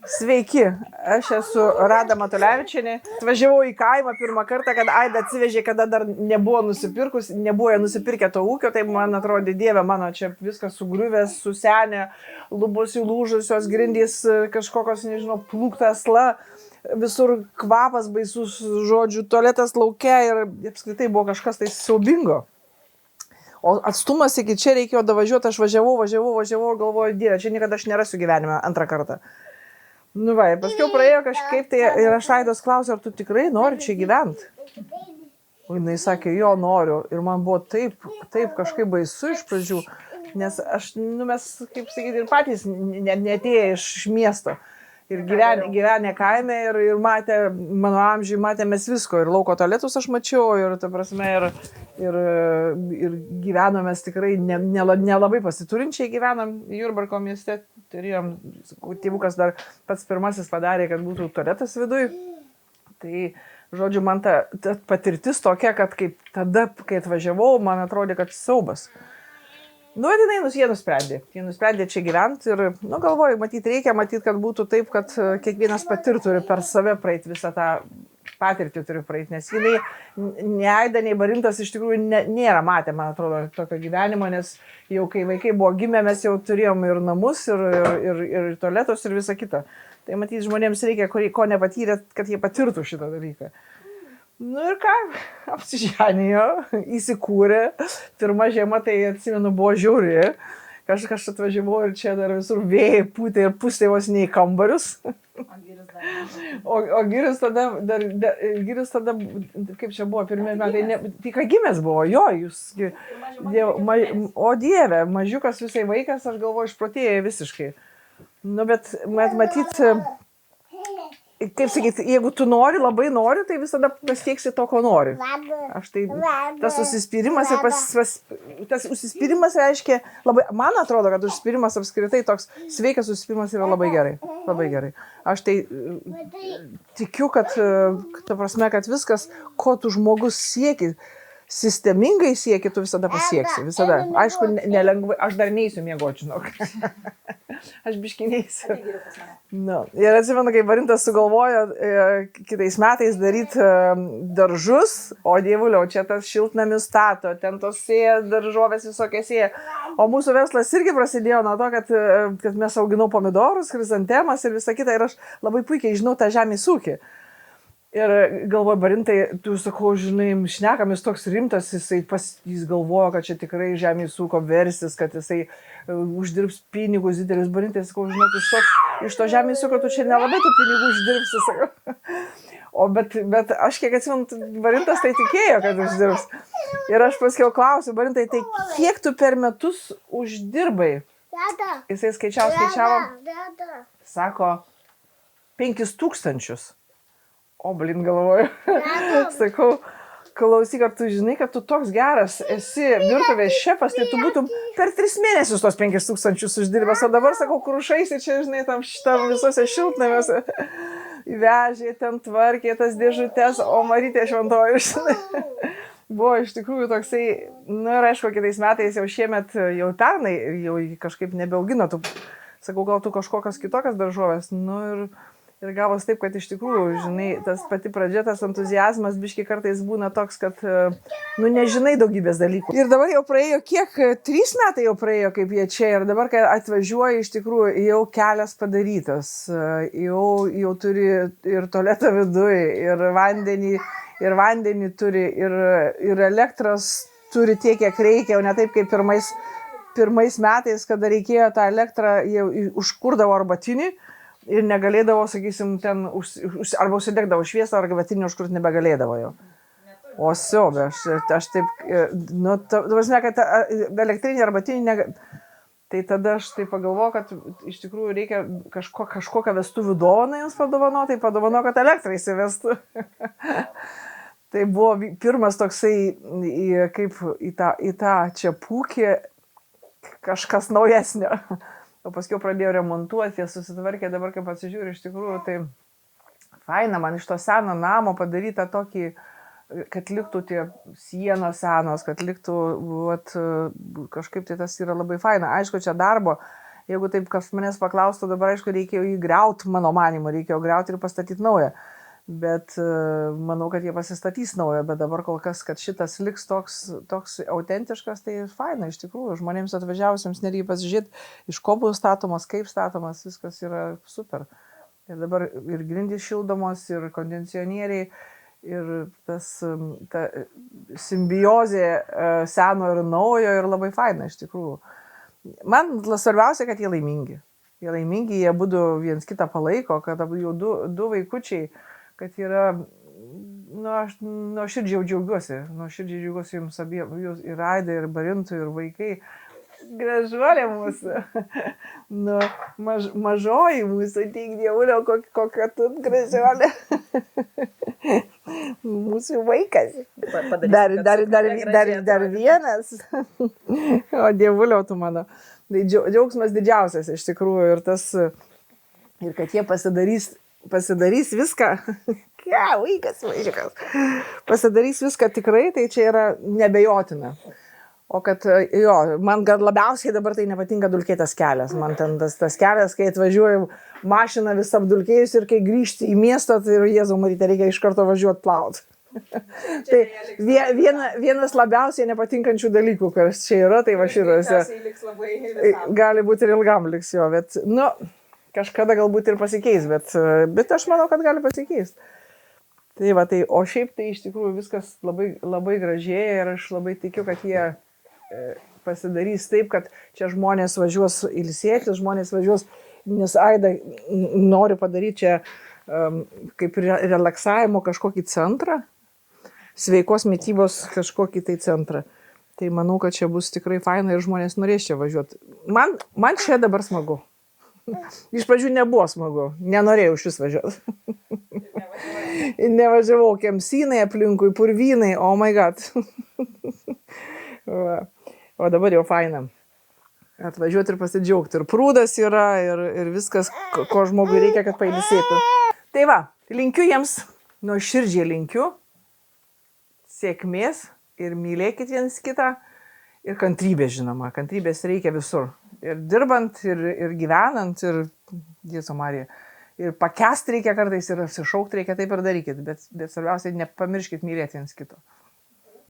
Sveiki, aš esu Rada Matulevičienė. Atvažiavau į kaimą pirmą kartą, kad Aida atsivežė, kada dar nebuvo nusipirkę to ūkio, tai man atrodė, Dieve mano, čia viskas sugriuvęs, susenę, lubos įlūžusios, grindys kažkokios, nežinau, plūktasla, visur kvapas baisus, žodžiu, tualetas laukia ir apskritai buvo kažkas tai siaubingo. O atstumas iki čia reikėjo davažiuoti, aš važiavau ir galvoju, Dieve, čia niekada aš nerasiu gyvenime antrą kartą. Nu va, ir paskiau praėjo kažkaip tai ir aš Aidos klausiau, ar tu tikrai nori čia gyventi? O jinai sakė, jo, noriu. Ir man buvo taip kažkaip baisu iš pradžių, nes mes, kaip sakyti, ir patys netėję iš miesto. Ir gyvenę kaime ir matė, mano amžiui matėmės visko. Ir lauko tualetus aš mačiau, ir ta prasme, ir gyvenomės tikrai nelabai pasiturinčiai gyvenom Jurbarko mieste. Turėjom, tėvukas dar pats pirmasis padarė, kad būtų tualetas viduj. Tai, žodžiu, man ta patirtis tokia, kad kaip tada, kai atvažiavau, man atrodė, kad siaubas. Nu, jie nusprendė čia gyventi ir, galvoju, reikia, kad būtų taip, kad kiekvienas patirtų ir per save praeiti visą tą patirtį turi praeiti, nes jinai, nei Aida, nei Barintas iš tikrųjų nėra matę, man atrodo, tokio gyvenimo, nes jau kai vaikai buvo gimę, mes jau turėjom ir namus, ir tualetus, ir visą kitą. Tai žmonėms reikia, ko nepatyrė, kad jie patirtų šitą dalyką. Nu ir ką, apsiženėjo, įsikūrė. Pirma žiema, tai atsimenu, buvo žiauri. Kažkas atvažiavau ir čia dar visur vėjai pūtė ir pūstė vos ne į kambarius. O Giris tada, kaip čia buvo, pirmie metai, tik ką gimęs buvo, jo, o Dieve, mažiukas visai vaikas, aš galvoju, išprotėjo visiškai. Nu, bet matyt, kaip sakyti, jeigu tu nori, labai nori, tai visada pasieksi to, ko nori. Tas užsispyrimas reiškia, man atrodo, kad užsispyrimas apskritai toks sveikas užsispyrimas yra labai gerai. Labai gerai. Aš tai tikiu, kad viskas, ko tu žmogus sieki, sistemingai sieki, tu visada pasieksi. Visada. Aišku, nelengvai, aš dar neįsiu miegoti, žinok. Aš biškai neįsiu. Ir atsimenu, kai Barintas sugalvojo kitais metais daryti daržus, o dievuliau, čia tas šiltnamius stato, ten tos sėja, daržovės visokias sėja. O mūsų verslas irgi prasidėjo nuo to, kad mes auginau pomidorus, chrizantemas ir visą kitą. Ir aš labai puikiai žinau tą žemės ūkį. Ir galvoju, Barintai, tu sakau, žinai, šnekam, jis toks rimtas, jis galvojo, kad čia tikrai žemės ūkio versis, kad jisai uždirbs pinigus didelis. Barintai, sakau, žinok, iš to žemės ūkio tu čia nelabai tų pinigų uždirbsi, sakau. Bet aš kiek atsimenu, Barintas tai tikėjo, kad uždirbs. Ir aš paskiau klausiu, Barintai, tai kiek tu per metus uždirbai? Jisai skaičiavo, sako, 5 000. O, galvoju. Sakau, klausyk, ar tu žinai, kad tu toks geras esi virtuvės šefas, tai tu būtum per 3 mėnesius tos 5 000 uždirbęs. O dabar, sakau, krušaisi čia, žinai, tam visose šiltnamiuose. Vežė, ten tvarkė tas dėžutes, o Marytė šventoji, žinai. Buvo iš tikrųjų toksai, ir aišku, kitais metais jau šiemet, jau pernai, jau kažkaip nebeaugino. Sakau, gal tu kažkokias kitokias daržovės. Ir gavos taip, kad iš tikrųjų, žinai, tas pati pradžia, tas entuzijazmas biškai kartais būna toks, kad, nežinai daugybės dalykų. Ir dabar jau praėjo, 3 metai jau praėjo, kaip jie čia. Ir dabar, kai atvažiuoja, iš tikrųjų, jau kelias padarytas. Jau turi ir tualetą viduje, ir vandenį turi, ir elektros turi tiek, kiek reikia, o ne taip, kaip pirmais metais, kada reikėjo tą elektrą, jau užkurdavo arbatinį. Ir negalėdavo, sakysim, ten, arba užsidegdavo šviesą, arba arbatinį užkurti nebegalėdavo jau. O siaubė, aš taip, kad elektrinį arbatinį tai tada aš taip pagalvoju, kad iš tikrųjų reikia kažkokią vestuvių dovaną jums padovanoti, tai padovano, kad elektrą įsivestų. Tai buvo pirmas toksai, kaip į tą čia pūkį kažkas naujesnio. O paskiau pradėjo remontuoti, jie susitvarkė, dabar kaip pasižiūrė, iš tikrųjų, tai faina, man iš to seno namo padaryta tokį, kad liktų tie sienos senos, kad liktų, kažkaip tai tas yra labai faina. Aišku, čia darbo jeigu taip kas manęs paklaustų, dabar aišku, reikėjo jį griauti, mano manimu, reikėjo griauti ir pastatyti naują. Bet manau, kad jie pasistatys naują, bet dabar kol kas, kad šitas liks toks autentiškas, tai faina iš tikrųjų. Žmonėms atvažiavusiems nereikia pasižiūrėti, iš ko bus statomas, kaip statomas, viskas yra super. Ir dabar ir grindys šildomos, ir kondicionieriai, ir ta simbiozė seno ir naujo ir labai faina iš tikrųjų. Man svarbiausia, kad jie laimingi. Jie laimingi, jie būtų viens kitą palaiko, kad jau du vaikučiai, kad yra, aš nuoširdžiai džiaugiuosi jums abiem, jūs ir Aida, ir Barintų, ir vaikai. Gražuolė mūsų, mažoji mūsų, tik Dievulio, kokia tu gražuolė. Mūsų vaikas. Dar vienas. O Dievulio tu mano. Tai džiaugsmas didžiausias iš tikrųjų ir kad jie pasidarys viską, vaikas, pasidarys viską tikrai, tai čia yra nebejotina. O kad, man labiausiai dabar tai nepatinka dulkėtas kelias. Man ten tas kelias, kai atvažiuoju mašiną visą apdulkėjus ir kai grįžti į miestą, tai Jėzau Maryte, reikia iš karto važiuoti plaut. Tai vienas labiausiai nepatinkančių dalykų, kas čia yra, tai vaširuose. Gali būti ir ilgam liks jo, bet, kažkada galbūt ir pasikeis, bet aš manau, kad gali pasikeis. Tai va, o šiaip tai iš tikrųjų viskas labai, labai gražiai ir aš labai tikiu, kad jie pasidarys taip, kad čia žmonės važiuos ilsėtis, žmonės važiuos, nes Aida nori padaryti čia kaip relaksavimo kažkokį centrą, sveikos mitybos kažkokį tai centrą. Tai manau, kad čia bus tikrai faina ir žmonės norės čia važiuoti. Man čia dabar smagu. Iš pradžių nebuvo smagu, nenorėjau šis važiuoti. Nevažiavau, kemsynai aplinkui, purvynai, oh my god. O dabar jau faina. Atvažiuoti ir pasidžiaugti. Ir prūdas yra, ir viskas, ko žmogui reikia, kad pailsėtų. Tai va, linkiu jiems, nuoširdžiai linkiu, sėkmės ir mylėkit viens kitą. Ir kantrybės, žinoma, kantrybės reikia visur. Ir dirbant, ir gyvenant, ir Jėzau Marija. Ir pakęsti reikia kartais, ir apsišaukti reikia, taip ir darykit. Bet svarbiausia, nepamirškit mylėti viens kito.